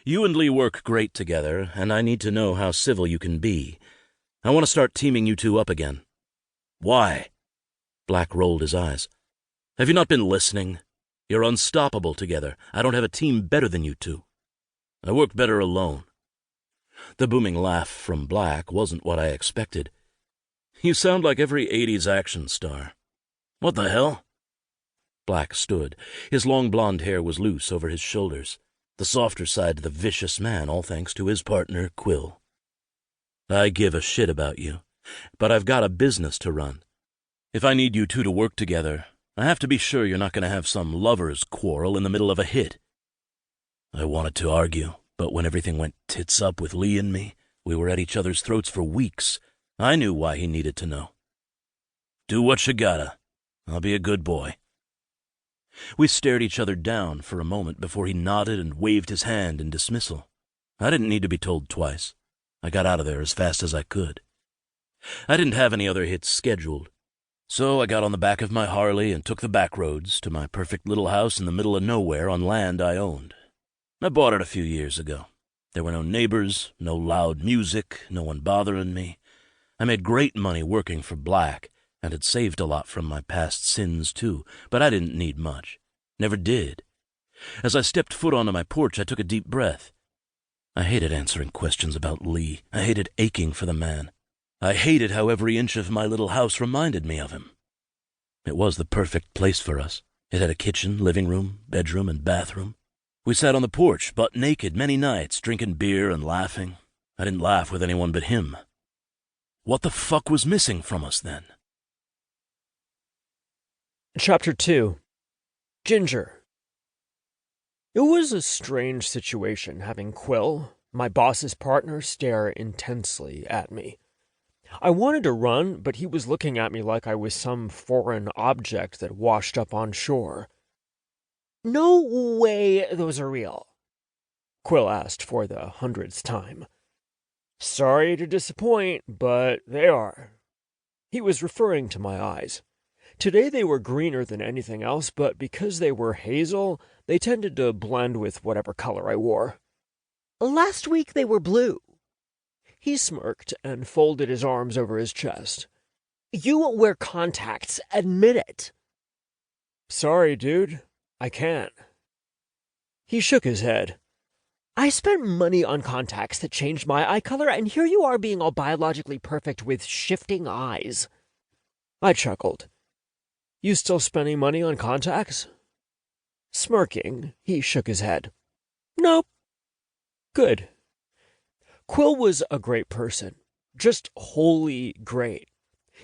You and Lee work great together, and I need to know how civil you can be. I want to start teaming you two up again." "Why?" Black rolled his eyes. "Have you not been listening? You're unstoppable together. I don't have a team better than you two. I work better alone." The booming laugh from Black wasn't what I expected. "You sound like every '80s action star. What the hell?" Black stood. His long blonde hair was loose over his shoulders, the softer side to the vicious man, all thanks to his partner, Quill. "I give a shit about you, but I've got a business to run. If I need you two to work together, I have to be sure you're not going to have some lovers' quarrel in the middle of a hit." I wanted to argue, but when everything went tits up with Lee and me, we were at each other's throats for weeks. I knew why he needed to know. "Do what you gotta. I'll be a good boy." We stared each other down for a moment before he nodded and waved his hand in dismissal. I didn't need to be told twice. I got out of there as fast as I could. I didn't have any other hits scheduled, so I got on the back of my Harley and took the back roads to my perfect little house in the middle of nowhere on land I owned. I bought it a few years ago. There were no neighbors, no loud music, no one bothering me. I made great money working for Black, and had saved a lot from my past sins, too, but I didn't need much. Never did. As I stepped foot onto my porch, I took a deep breath. I hated answering questions about Lee. I hated aching for the man. I hated how every inch of my little house reminded me of him. It was the perfect place for us. It had a kitchen, living room, bedroom, and bathroom. We sat on the porch, butt naked, many nights, drinking beer and laughing. I didn't laugh with anyone but him. What the fuck was missing from us then? Chapter 2. Ginger. It was a strange situation having Quill, my boss's partner, stare intensely at me. I wanted to run, but he was looking at me like I was some foreign object that washed up on shore. "No way those are real," Quill asked for the 100th time. "Sorry to disappoint, but they are." He was referring to my eyes. Today they were greener than anything else, but because they were hazel, they tended to blend with whatever color I wore. "Last week they were blue." He smirked and folded his arms over his chest. "You wear contacts, admit it." "Sorry, dude, I can't." He shook his head. "I spent money on contacts that changed my eye color, and here you are being all biologically perfect with shifting eyes." I chuckled. "You still spending money on contacts?" Smirking, he shook his head. "Nope." "Good." Quill was a great person. Just wholly great.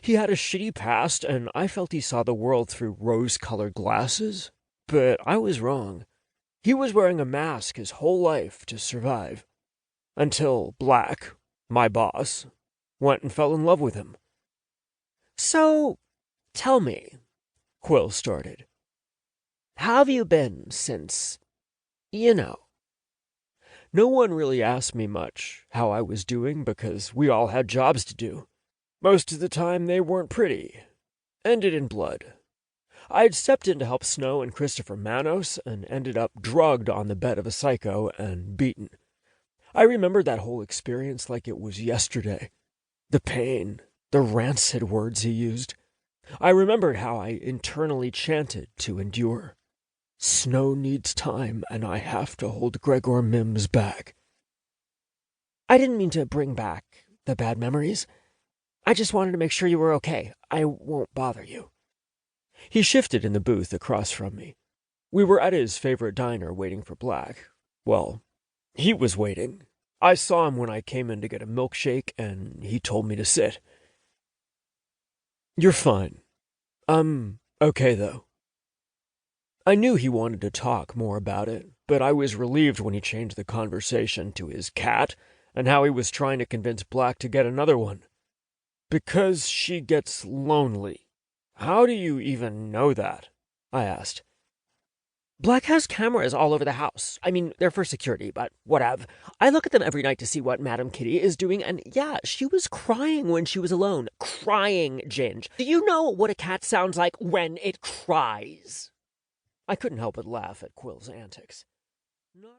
He had a shitty past, and I felt he saw the world through rose-colored glasses. But I was wrong. He was wearing a mask his whole life to survive. Until Black, my boss, went and fell in love with him. "So, tell me," Quill started. "How have you been since, you know?" No one really asked me much how I was doing because we all had jobs to do. Most of the time they weren't pretty. Ended in blood. I had stepped in to help Snow and Christopher Manos and ended up drugged on the bed of a psycho and beaten. I remembered that whole experience like it was yesterday. The pain, the rancid words he used. I remembered how I internally chanted to endure. Snow needs time, and I have to hold Gregor Mims back. "I didn't mean to bring back the bad memories. I just wanted to make sure you were okay. I won't bother you." He shifted in the booth across from me. We were at his favorite diner waiting for Black. Well, he was waiting. I saw him when I came in to get a milkshake, and he told me to sit. "You're fine. I'm okay, though." I knew he wanted to talk more about it, but I was relieved when he changed the conversation to his cat and how he was trying to convince Black to get another one. "Because she gets lonely." "How do you even know that?" I asked. "Black has cameras all over the house. I mean, they're for security, but whatever. I look at them every night to see what Madame Kitty is doing, and yeah, she was crying when she was alone. Crying, Ginge. Do you know what a cat sounds like when it cries?" I couldn't help but laugh at Quill's antics. Not